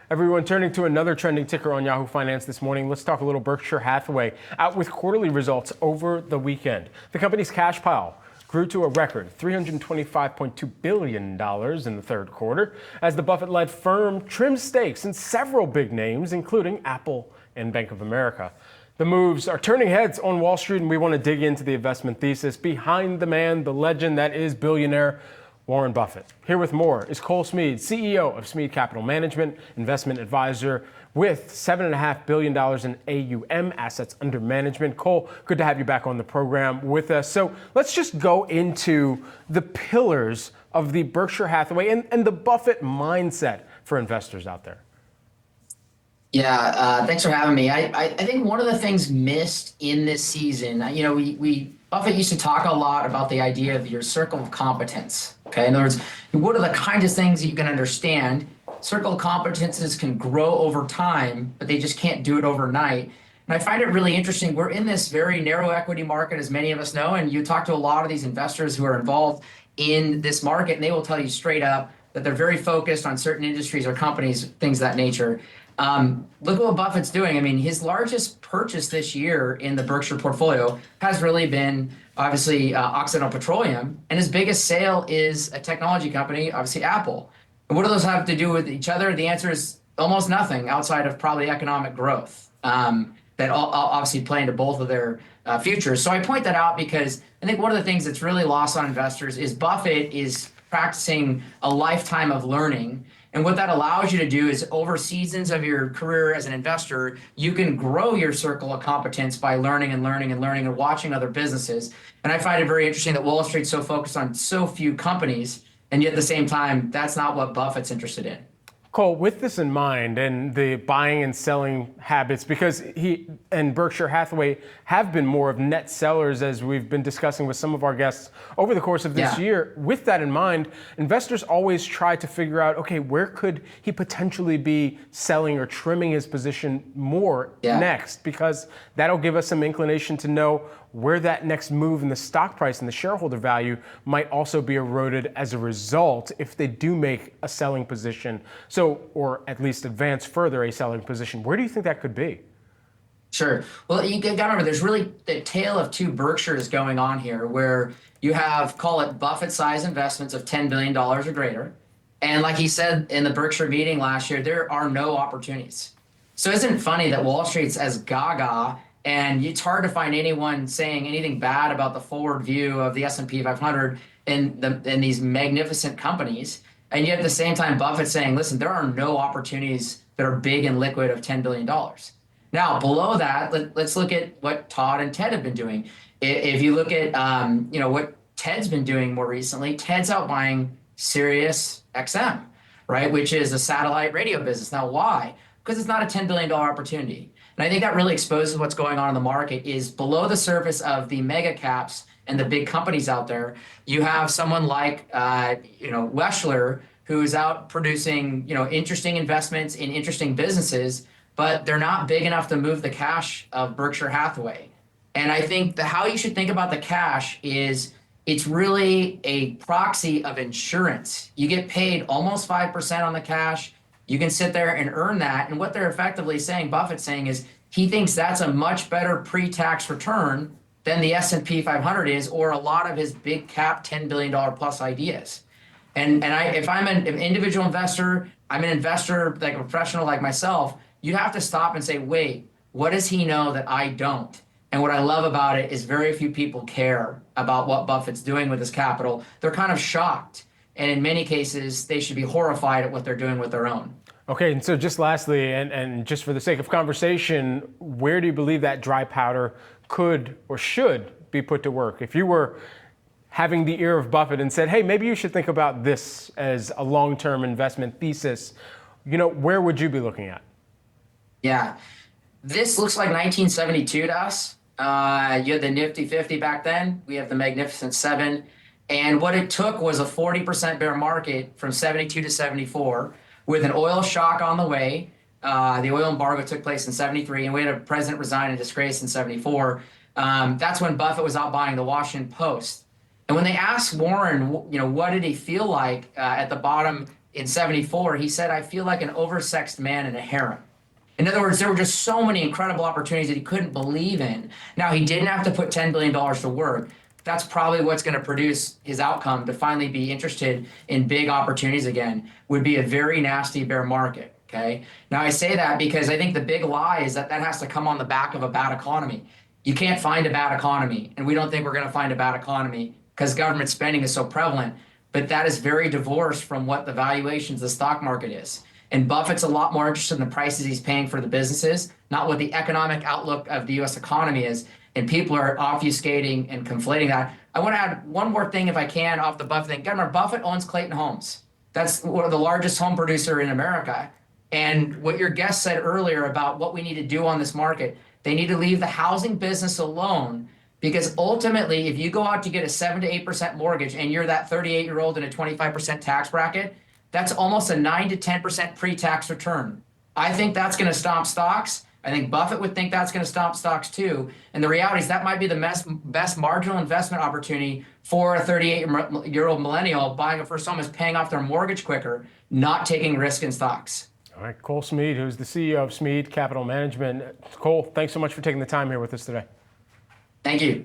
Everyone, turning to another trending ticker on Yahoo Finance this morning, let's talk a little Berkshire Hathaway, out with quarterly results over the weekend. The company's cash pile grew to a record $325.2 billion in the third quarter as the Buffett-led firm trimmed stakes in several big names, including Apple and Bank of America. The moves are turning heads on Wall Street, and we want to dig into the investment thesis behind the man, the legend that is billionaire Warren Buffett. Here with more is Cole Smead, CEO of Smead Capital Management, investment advisor with $7.5 billion in AUM, assets under management. Cole, good to have you back on the program with us. So let's just go into the pillars of the Berkshire Hathaway and the Buffett mindset for investors out there. Yeah, thanks for having me. I think one of the things missed in this season, Buffett used to talk a lot about the idea of your circle of competence. Okay, in other words, what are the kinds of things that you can understand? Circle of competences can grow over time, but they just can't do it overnight. And I find it really interesting. We're in this very narrow equity market, as many of us know, and you talk to a lot of these investors who are involved in this market, and they will tell you straight up that they're very focused on certain industries or companies, things of that nature. Look at what Buffett's doing. I mean, his largest purchase this year in the Berkshire portfolio has really been, obviously, Occidental Petroleum. And his biggest sale is a technology company, obviously Apple. And what do those have to do with each other? The answer is almost nothing outside of probably economic growth that obviously play into both of their futures. So I point that out because I think one of the things that's really lost on investors is Buffett is practicing a lifetime of learning. And what that allows you to do is over seasons of your career as an investor, you can grow your circle of competence by learning and learning and learning and watching other businesses. And I find it very interesting that Wall Street's so focused on so few companies, and yet at the same time, that's not what Buffett's interested in. Cole, with this in mind and the buying and selling habits, because he and Berkshire Hathaway have been more of net sellers, as we've been discussing with some of our guests over the course of this year. With that in mind, investors always try to figure out, okay, where could he potentially be selling or trimming his position more next? Because that'll give us some inclination to know where that next move in the stock price and the shareholder value might also be eroded as a result if they do make a selling position. So, or at least advance further a selling position. Where do you think that could be? Sure. Well, you got to remember, there's really the tale of two Berkshires going on here, where you have, call it Buffett-size investments of $10 billion or greater. And like he said in the Berkshire meeting last year, there are no opportunities. So isn't it funny that Wall Street's as gaga, and it's hard to find anyone saying anything bad about the forward view of the S&P 500 in these magnificent companies. And yet at the same time, Buffett's saying, listen, there are no opportunities that are big and liquid of $10 billion. Now, below that, let's look at what Todd and Ted have been doing. If you look at what Ted's been doing more recently, Ted's out buying Sirius XM, right, which is a satellite radio business. Now, why? Because it's not a $10 billion opportunity. And I think that really exposes what's going on in the market is below the surface of the mega caps and the big companies out there. You have someone like, Weschler, who is out producing, interesting investments in interesting businesses, but they're not big enough to move the cash of Berkshire Hathaway. And I think how you should think about the cash is it's really a proxy of insurance. You get paid almost 5% on the cash. You can sit there and earn that. And what they're effectively saying, Buffett's saying, is he thinks that's a much better pre-tax return than the S&P 500 is, or a lot of his big cap $10 billion plus ideas. And if I'm an individual investor, I'm an investor like a professional like myself, you have to stop and say, wait, what does he know that I don't? And what I love about it is very few people care about what Buffett's doing with his capital. They're kind of shocked. And in many cases, they should be horrified at what they're doing with their own. Okay, and so just lastly, and just for the sake of conversation, where do you believe that dry powder could or should be put to work? If you were having the ear of Buffett and said, hey, maybe you should think about this as a long-term investment thesis, where would you be looking at? Yeah, this looks like 1972 to us. You had the Nifty 50 back then. We have the Magnificent Seven. And what it took was a 40% bear market from 72 to 74 with an oil shock on the way. The oil embargo took place in 73, and we had a president resign in disgrace in 74. That's when Buffett was out buying the Washington Post. And when they asked Warren, what did he feel like at the bottom in 74, he said, I feel like an oversexed man in a harem. In other words, there were just so many incredible opportunities that he couldn't believe in. Now, he didn't have to put $10 billion to work. That's probably what's going to produce his outcome to finally be interested in big opportunities again, would be a very nasty bear market. Okay. Now, I say that because I think the big lie is that that has to come on the back of a bad economy. You can't find a bad economy, and we don't think we're going to find a bad economy because government spending is so prevalent. But that is very divorced from what the valuations of the stock market is. And Buffett's a lot more interested in the prices he's paying for the businesses, not what the economic outlook of the U.S. economy is. And people are obfuscating and conflating that. I want to add one more thing, if I can, off the Buffett thing. Remember, Buffett owns Clayton Homes. That's one of the largest home producer in America. And what your guest said earlier about what we need to do on this market, they need to leave the housing business alone, because ultimately, if you go out to get a 7 to 8% mortgage and you're that 38-year-old in a 25% tax bracket, that's almost a 9 to 10% pre-tax return. I think that's going to stomp stocks. I think Buffett would think that's going to stomp stocks too. And the reality is that might be the best marginal investment opportunity for a 38-year-old millennial buying a first home, is paying off their mortgage quicker, not taking risk in stocks. All right, Cole Smead, who's the CEO of Smead Capital Management. Cole, thanks so much for taking the time here with us today. Thank you.